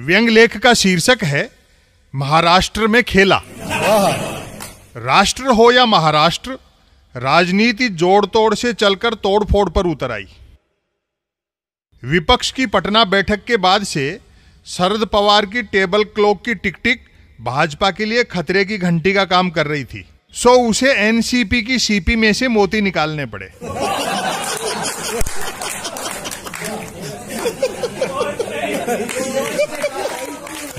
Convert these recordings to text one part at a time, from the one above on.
व्यंग लेख का शीर्षक है महाराष्ट्र में खेला। राष्ट्र हो या महाराष्ट्र, राजनीति जोड़ तोड़ से चलकर तोड़ फोड़ पर उतर आई। विपक्ष की पटना बैठक के बाद से शरद पवार की टेबल क्लॉक की टिक टिक भाजपा के लिए खतरे की घंटी का काम कर रही थी। सो उसे एनसीपी की सीपी में से मोती निकालने पड़े।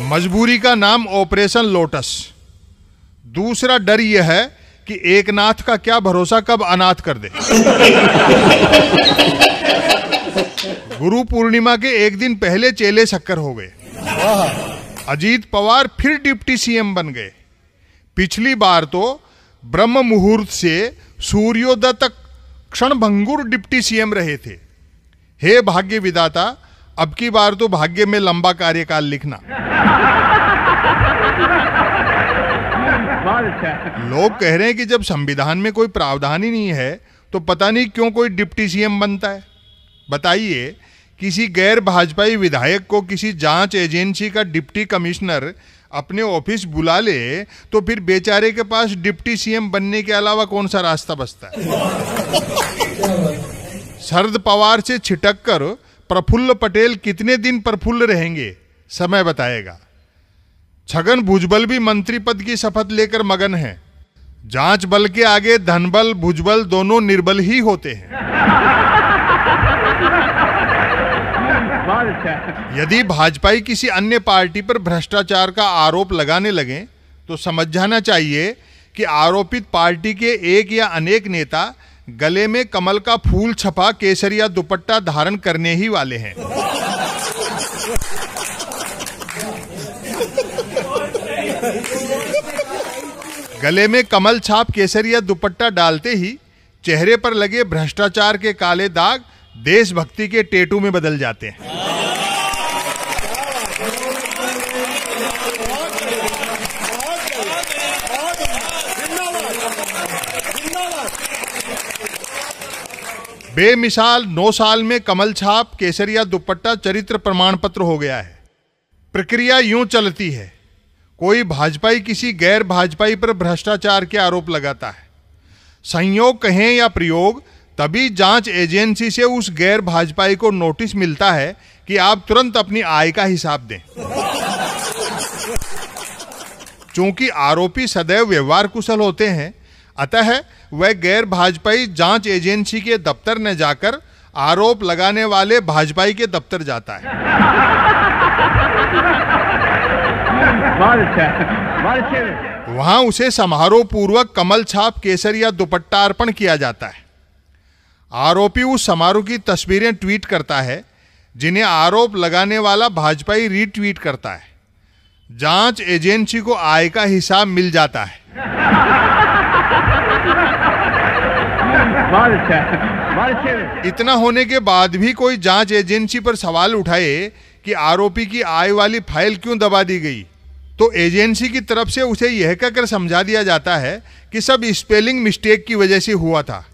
मजबूरी का नाम ऑपरेशन लोटस। दूसरा डर यह है कि एक नाथ का क्या भरोसा कब अनाथ कर दे। गुरु पूर्णिमा के एक दिन पहले चेले शक्कर हो गए। अजीत पवार फिर डिप्टी सीएम बन गए। पिछली बार तो ब्रह्म मुहूर्त से सूर्योदय तक क्षणभंगुर डिप्टी सीएम रहे थे। हे भाग्य विधाता, अब की बार तो भाग्य में लंबा कार्यकाल लिखना। लोग कह रहे हैं कि जब संविधान में कोई प्रावधान ही नहीं है तो पता नहीं क्यों कोई डिप्टी सीएम बनता है। बताइए, किसी गैर भाजपाई विधायक को किसी जांच एजेंसी का डिप्टी कमिश्नर अपने ऑफिस बुला ले तो फिर बेचारे के पास डिप्टी सीएम बनने के अलावा कौन सा रास्ता बचता है। शरद पवार से छिटक कर प्रफुल्ल पटेल कितने दिन प्रफुल्ल रहेंगे, समय बताएगा। छगन भुजबल भी मंत्री पद की शपथ लेकर मगन हैं। जांच बल के आगे धनबल भुजबल दोनों निर्बल ही होते हैं। यदि भाजपाई किसी अन्य पार्टी पर भ्रष्टाचार का आरोप लगाने लगे तो समझ जाना चाहिए कि आरोपित पार्टी के एक या अनेक नेता गले में कमल का फूल छपा केसरिया दुपट्टा धारण करने ही वाले हैं। गले में कमल छाप केसरिया दुपट्टा डालते ही चेहरे पर लगे भ्रष्टाचार के काले दाग देशभक्ति के टेटू में बदल जाते हैं। बेमिसाल 9 साल में कमल छाप केसरिया दुपट्टा चरित्र प्रमाण पत्र हो गया है। प्रक्रिया यूं चलती है, कोई भाजपाई किसी गैर भाजपाई पर भ्रष्टाचार के आरोप लगाता है। संयोग कहें या प्रयोग, तभी जांच एजेंसी से उस गैर भाजपाई को नोटिस मिलता है कि आप तुरंत अपनी आय का हिसाब दें। चूंकि आरोपी सदैव व्यवहार कुशल होते हैं, अतः वह गैर भाजपाई जांच एजेंसी के दफ्तर न जाकर आरोप लगाने वाले भाजपाई के दफ्तर जाता है। वहां उसे समारोह पूर्वक कमल छाप केसरिया दुपट्टा अर्पण किया जाता है। आरोपी उस समारोह की तस्वीरें ट्वीट करता है, जिन्हें आरोप लगाने वाला भाजपाई रीट्वीट करता है। जांच एजेंसी को आय का हिसाब मिल जाता है। इतना होने के बाद भी कोई जांच एजेंसी पर सवाल उठाए कि आरोपी की आय वाली फाइल क्यों दबा दी गई, तो एजेंसी की तरफ से उसे यह कहकर समझा दिया जाता है कि सब स्पेलिंग मिस्टेक की वजह से हुआ था।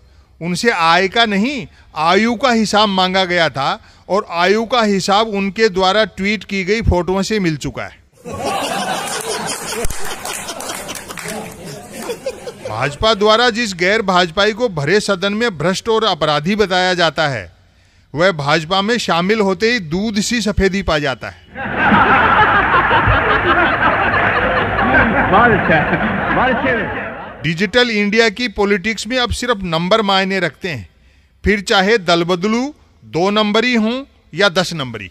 उनसे आय का नहीं, आयु का हिसाब मांगा गया था और आयु का हिसाब उनके द्वारा ट्वीट की गई फोटोओं से मिल चुका है। भाजपा द्वारा जिस गैर भाजपाई को भरे सदन में भ्रष्ट और अपराधी बताया जाता है, वह भाजपा में शामिल होते ही दूध सी सफेदी पा जाता है। डिजिटल इंडिया की पॉलिटिक्स में अब सिर्फ नंबर मायने रखते हैं, फिर चाहे दल बदलू 2 नंबरी हों या 10 नंबरी।